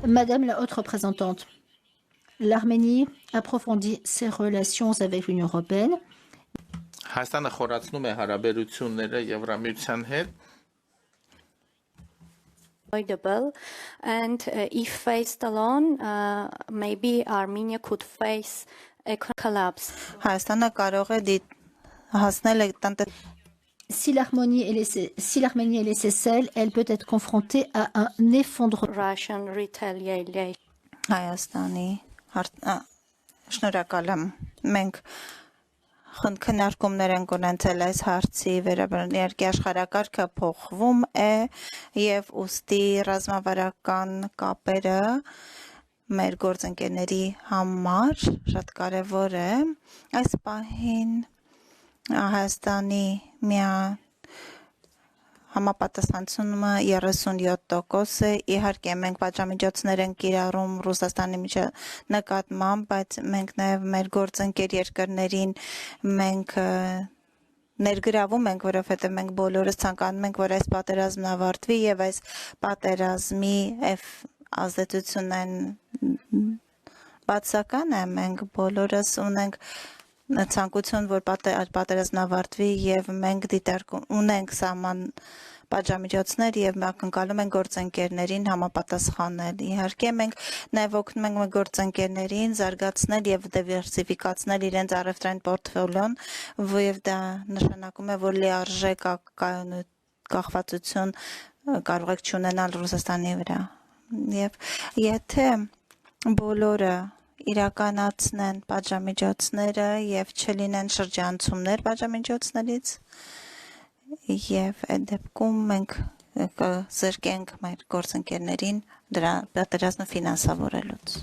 Madame la haute représentante, l'Arménie approfondit ses relations avec l'Union européenne. Հայաստանը խորացնում է հարաբերությունները Եվրամիության հետ avoidable, and if faced alone, maybe Armenia could face a collapse. Հայաստանը կարող է հասնել Si l'Arménie est laissée seule, elle peut être confrontée à un effondrement. Russian retaliation. Հայաստանի շնորհակալ եմ մենք քննարկումներ ենք ունեցել այս հարցի վերաբերյալ իհարկե աշխարհակարգը փոխվում է եւ ուստի ռազմավարական կապերը մեր գործընկերների համար շատ կարեւոր է այս պահին Հայաստանի համապատասխանությունը 37% է իհարկե մենք պատժամիջոցներ ենք կիրառում Ռուսաստանի նկատմամբ բայց մենք նաև մեր գործընկեր երկրներին մենք ներգրավում ենք որովհետև մենք բոլորս ցանկանում ենք որ այս պատերազմն ավարտվի եւ այս պատերազմի ազդեցությունն բացական է մենք բոլորս ունենք ցանկություն որ պատերազմն ավարտվի եւ մենք ունենք սահման պատժամիջոցներ եւ մենք ակնկալում ենք գործընկերներին համապատասխանել իհարկե մենք նաեւ օգնում ենք մեր գործընկերներին զարգացնել եւ դիվերսիֆիկացնել իրենց առևտրային պորտֆոլիոն եւ դա նշանակում է որ լիարժեք կախվածություն կարող եք ունենալ Ռուսաստանի վրա եւ եթե բոլորը իրականացնեն պատժամիջոցները եւ չլինեն շրջանցումներ պատժամիջոցներից եւ այդ դեպքում մենք կզրկենք մեր գործընկերներին դրա պատերազմը ֆինանսավորելուց